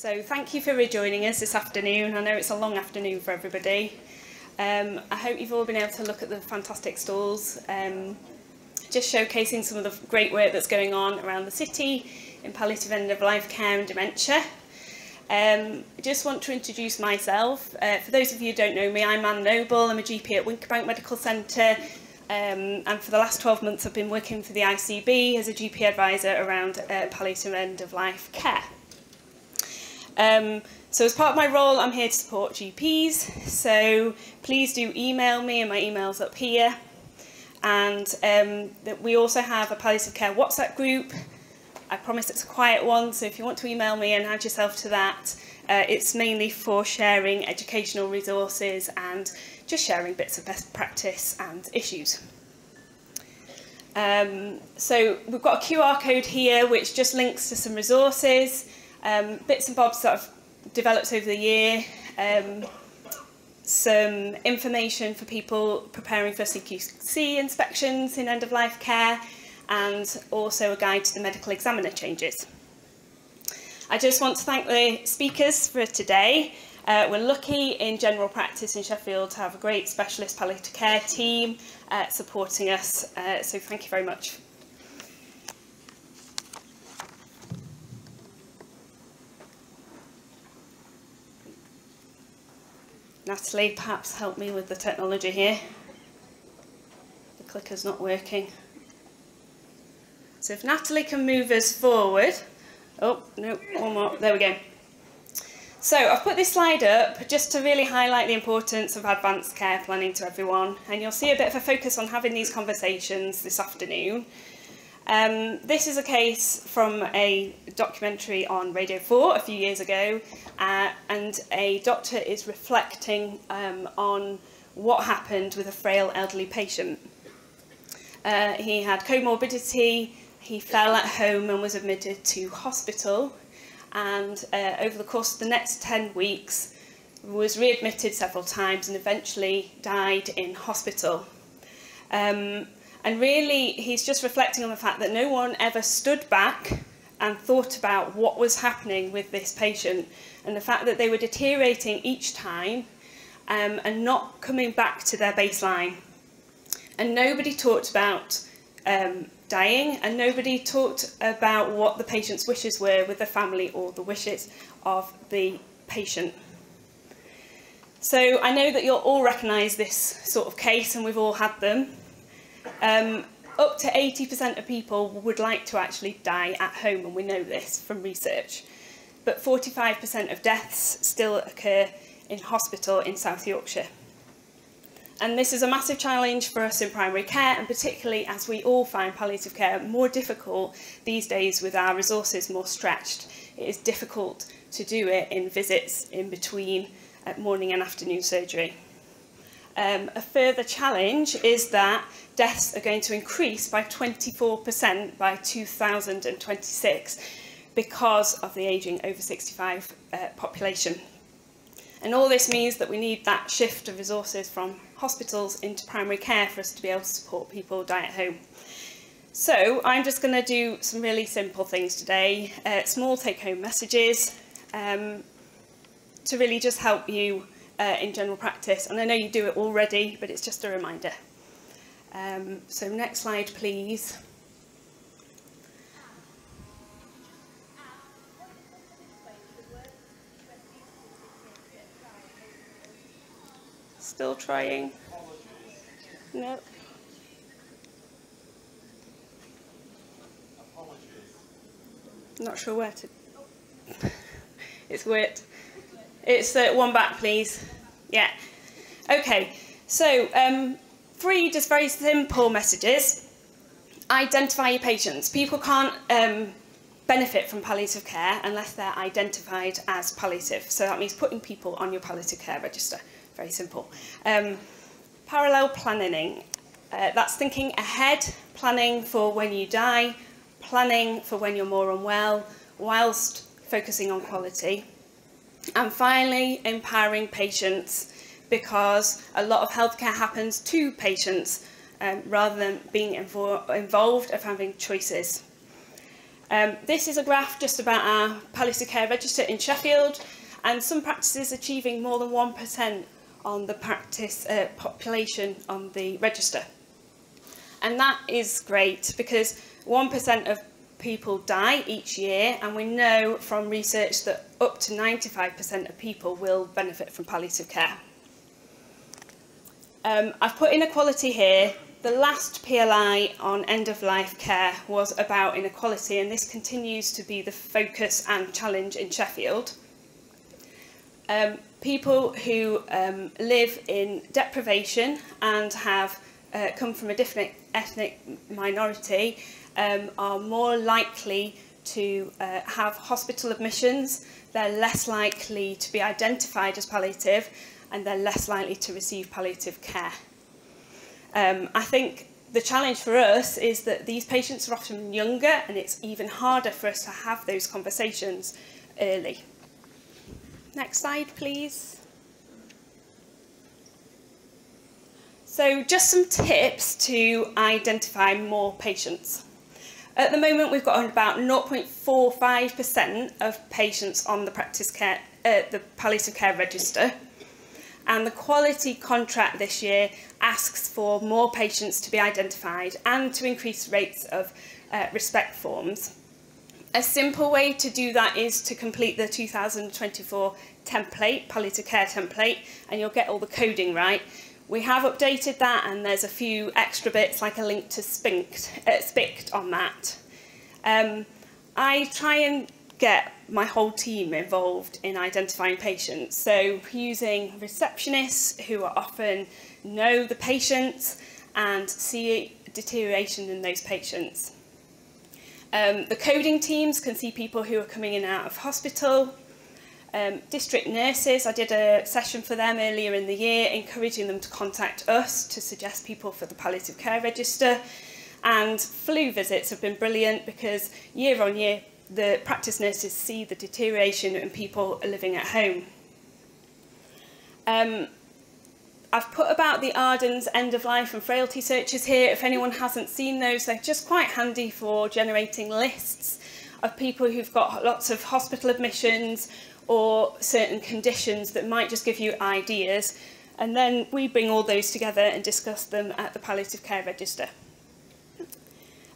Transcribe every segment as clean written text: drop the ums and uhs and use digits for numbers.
So thank you for rejoining us this afternoon. I know it's a long afternoon for everybody. I hope you've all been able to look at the fantastic stalls, just showcasing some of the great work that's going on around the city in palliative end-of-life care and dementia. I just want to introduce myself. For those of you who don't know me, I'm Anne Noble. I'm a GP at Wincobank Medical Centre, and for the last 12 months I've been working for the ICB as a GP advisor around palliative end-of-life care. So as part of my role, I'm here to support GPs, so please do email me, and my email's up here. And that we also have a palliative care WhatsApp group. I promise it's a quiet one, so if you want to email me and add yourself to that, it's mainly for sharing educational resources and just sharing bits of best practice and issues. So we've got a QR code here which just links to some resources, bits and bobs that I've developed over the year, some information for people preparing for CQC inspections in end-of-life care, and also a guide to the medical examiner changes. I just want to thank the speakers for today. We're lucky in general practice in Sheffield to have a great specialist palliative care team supporting us, so thank you very much. Natalie, perhaps help me with the technology here. The clicker's not working. So if Natalie can move us forward. Oh, no, one more. There we go. So I've put this slide up just to really highlight the importance of advanced care planning to everyone. And you'll see a bit of a focus on having these conversations this afternoon. This is a case from a documentary on Radio 4 a few years ago, and a doctor is reflecting on what happened with a frail elderly patient. He had comorbidity, he fell at home and was admitted to hospital, and over the course of the next 10 weeks was readmitted several times and eventually died in hospital. And really, he's just reflecting on the fact that no one ever stood back and thought about what was happening with this patient, and the fact that they were deteriorating each time and not coming back to their baseline. And nobody talked about dying, and nobody talked about what the patient's wishes were with the family or the wishes of the patient. So I know that you'll all recognise this sort of case, and we've all had them. Up to 80% of people would like to actually die at home, and we know this from research. But 45% of deaths still occur in hospital in South Yorkshire. And this is a massive challenge for us in primary care, and particularly as we all find palliative care more difficult these days with our resources more stretched. It is difficult to do it in visits in between morning and afternoon surgery. A further challenge is that deaths are going to increase by 24% by 2026 because of the ageing over 65 population. And all this means that we need that shift of resources from hospitals into primary care for us to be able to support people who die at home. So I'm just going to do some really simple things today, small take-home messages to really just help you in general practice. And I know you do it already, but it's just a reminder. So next slide, please. Still trying? No. Not sure where to. It's weird. It's one back, please. Yeah. Okay. So 3 just very simple messages. Identify your patients. People can't benefit from palliative care unless they're identified as palliative. So that means putting people on your palliative care register. Very simple. Parallel planning. That's thinking ahead, planning for when you die, planning for when you're more unwell, whilst focusing on quality. And finally, empowering patients, because a lot of healthcare happens to patients rather than being involved of having choices. This is a graph just about our palliative care register in Sheffield, and some practices achieving more than 1% on the practice population on the register. And that is great because 1% of people die each year, and we know from research that up to 95% of people will benefit from palliative care. I've put inequality here. The last PLI on end-of-life care was about inequality, and this continues to be the focus and challenge in Sheffield. People who live in deprivation and have come from a different ethnic minority are more likely to have hospital admissions, they're less likely to be identified as palliative, and they're less likely to receive palliative care. I think the challenge for us is that these patients are often younger, and it's even harder for us to have those conversations early. Next slide, please. So just some tips to identify more patients. At the moment, we've got about 0.45% of patients on the the palliative care register. And the quality contract this year asks for more patients to be identified and to increase rates of respect forms. A simple way to do that is to complete the 2024 template, palliative care template, and you'll get all the coding right. We have updated that, and there's a few extra bits like a link to SPICT on that. I try and get my whole team involved in identifying patients, so using receptionists who are often know the patients and see deterioration in those patients. The coding teams can see people who are coming in and out of hospital. District nurses, I did a session for them earlier in the year, encouraging them to contact us to suggest people for the palliative care register. And flu visits have been brilliant because year on year, the practice nurses see the deterioration in people living at home. I've put about the Ardens end of life and frailty searches here. If anyone hasn't seen those, they're just quite handy for generating lists of people who've got lots of hospital admissions or certain conditions that might just give you ideas. And then we bring all those together and discuss them at the palliative care register.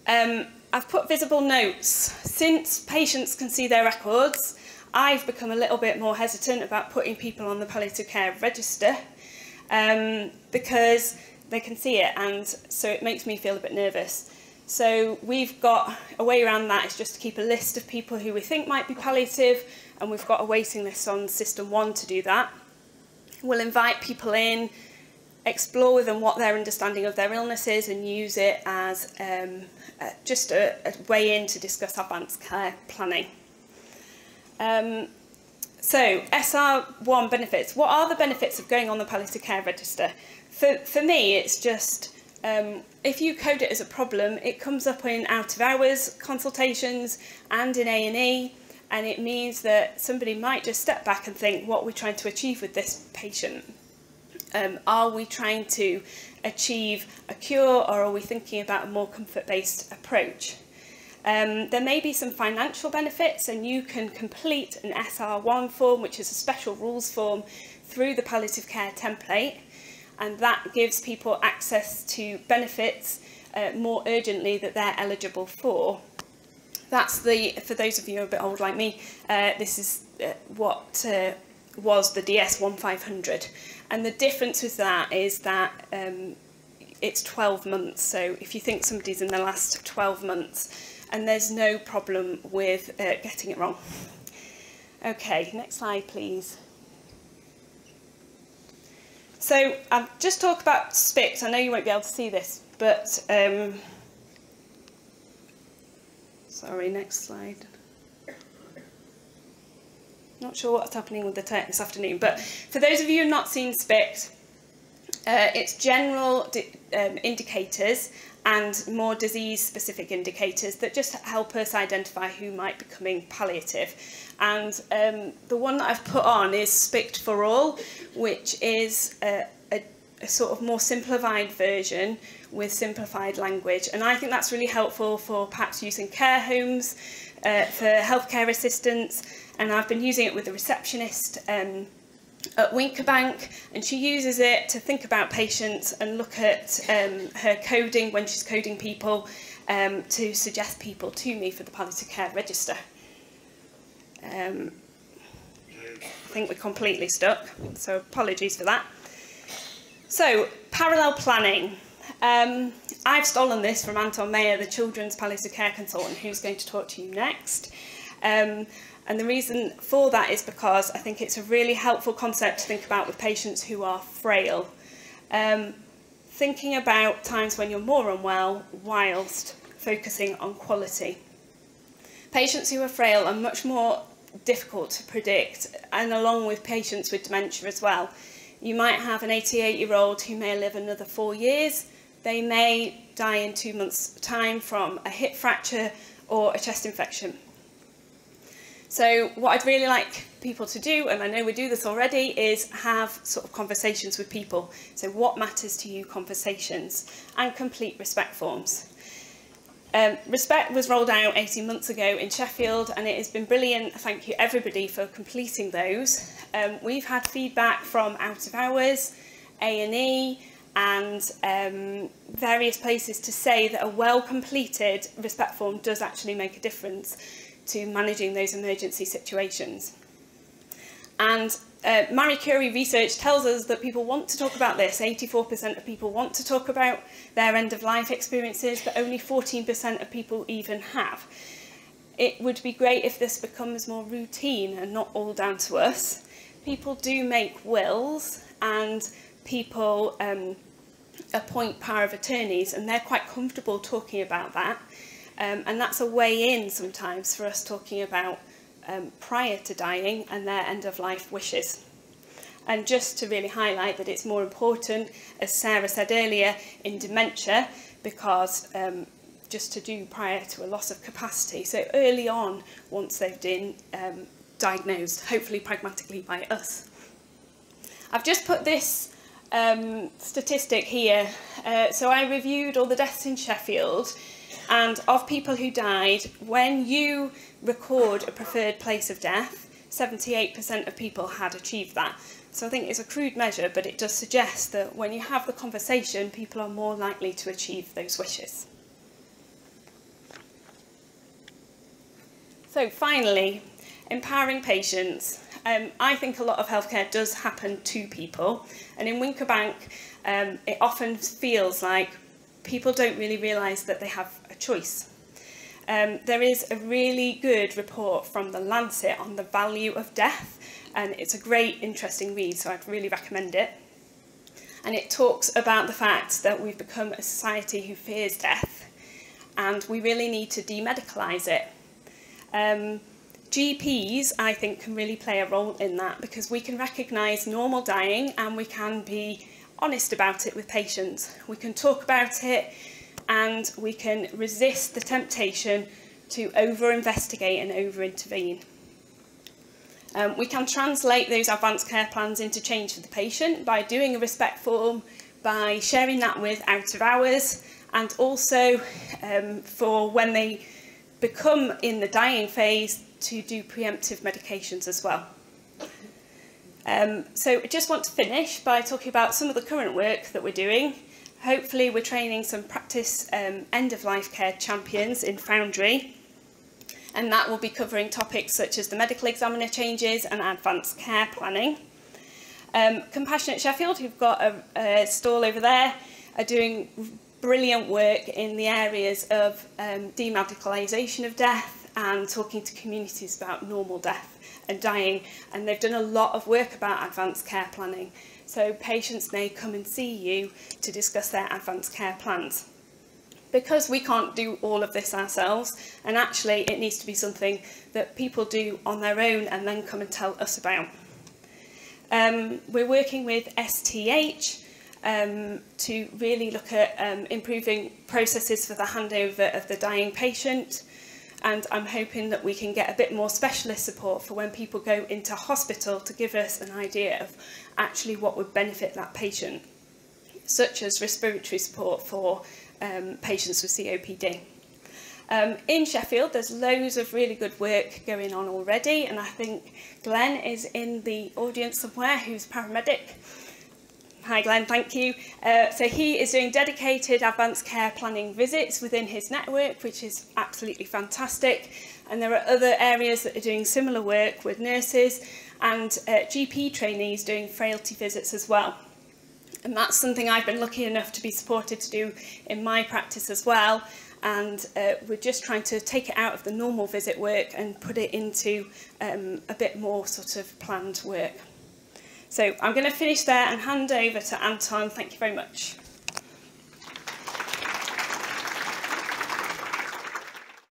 I've put visible notes. Since patients can see their records, I've become a little bit more hesitant about putting people on the palliative care register because they can see it, and so it makes me feel a bit nervous. So we've got a way around that, is just to keep a list of people who we think might be palliative, and we've got a waiting list on System 1 to do that. We'll invite people in, explore with them what their understanding of their illness is, and use it as just a way in to discuss advanced care planning. So, SR1 benefits. What are the benefits of going on the palliative care register? For me, it's just, if you code it as a problem, it comes up in out-of-hours consultations and in A&E, and it means that somebody might just step back and think, what are we trying to achieve with this patient? Are we trying to achieve a cure, or are we thinking about a more comfort-based approach? There may be some financial benefits, and you can complete an SR1 form, which is a special rules form, through the palliative care template, and that gives people access to benefits more urgently that they're eligible for. That's for those of you who are a bit old like me, this is what was the DS 1500. And the difference with that is that it's 12 months. So if you think somebody's in the last 12 months, and there's no problem with getting it wrong. Okay, next slide, please. So I've just talked about SPICT. I know you won't be able to see this, but sorry, next slide. Not sure what's happening with the tech this afternoon, but for those of you who have not seen SPICT, it's general indicators and more disease-specific indicators that just help us identify who might be becoming palliative. And the one that I've put on is SPICT for All, which is a a sort of more simplified version with simplified language. And I think that's really helpful for perhaps using care homes, for healthcare assistants, and I've been using it with the receptionist at Winterbank, and she uses it to think about patients and look at her coding when she's coding people to suggest people to me for the palliative care register. I think we're completely stuck, so apologies for that. So, parallel planning. I've stolen this from Anton Mayer, the children's palliative care consultant, who's going to talk to you next. And the reason for that is because I think it's a really helpful concept to think about with patients who are frail. Thinking about times when you're more unwell whilst focusing on quality. Patients who are frail are much more difficult to predict, and along with patients with dementia as well. You might have an 88-year-old who may live another 4 years. They may die in 2 months' time from a hip fracture or a chest infection. So what I'd really like people to do, and I know we do this already, is have sort of conversations with people. So what matters to you conversations, and complete respect forms. Respect was rolled out 18 months ago in Sheffield, and it has been brilliant. Thank you everybody for completing those. We've had feedback from Out of Hours, A&E, and various places to say that a well-completed respect form does actually make a difference to managing those emergency situations. And Marie Curie research tells us that people want to talk about this. 84% of people want to talk about their end-of-life experiences, but only 14% of people even have. It would be great if this becomes more routine and not all down to us. People do make wills, and people appoint power of attorneys, and they're quite comfortable talking about that. And that's a way in sometimes for us talking about prior to dying and their end-of-life wishes. And just to really highlight that it's more important, as Sarah said earlier, in dementia, because just to do prior to a loss of capacity. So early on, once they've been diagnosed, hopefully pragmatically by us. I've just put this statistic here. So I reviewed all the deaths in Sheffield, and of people who died, when you record a preferred place of death, 78% of people had achieved that. So I think it's a crude measure, but it does suggest that when you have the conversation, people are more likely to achieve those wishes. So finally, empowering patients. I think a lot of healthcare does happen to people, and in Winterbank, it often feels like people don't really realise that they have a choice. There is a really good report from the Lancet on the value of death, and it's a great, interesting read, so I'd really recommend it. And it talks about the fact that we've become a society who fears death, and we really need to demedicalise it. GPs, I think, can really play a role in that, because we can recognise normal dying and we can be honest about it with patients. We can talk about it, and we can resist the temptation to over-investigate and over-intervene. We can translate those advanced care plans into change for the patient by doing a respect form, by sharing that with Out of Hours, and also for when they become in the dying phase, to do preemptive medications as well. So I just want to finish by talking about some of the current work that we're doing. Hopefully we're training some practice end-of-life care champions in Foundry, and that will be covering topics such as the medical examiner changes and advanced care planning. Compassionate Sheffield, who've got a stall over there, are doing brilliant work in the areas of demedicalisation of death and talking to communities about normal death and dying, and they've done a lot of work about advanced care planning. So patients may come and see you to discuss their advanced care plans. Because we can't do all of this ourselves, and actually it needs to be something that people do on their own and then come and tell us about. We're working with STH to really look at improving processes for the handover of the dying patient. And I'm hoping that we can get a bit more specialist support for when people go into hospital to give us an idea of actually what would benefit that patient. such as respiratory support for patients with COPD. In Sheffield, there's loads of really good work going on already, and I think Glenn is in the audience somewhere, who's paramedic. Hi Glenn, thank you. So he is doing dedicated advanced care planning visits within his network, which is absolutely fantastic. And there are other areas that are doing similar work with nurses and GP trainees doing frailty visits as well. And that's something I've been lucky enough to be supported to do in my practice as well. And we're just trying to take it out of the normal visit work and put it into a bit more sort of planned work. So I'm going to finish there and hand over to Anton. Thank you very much.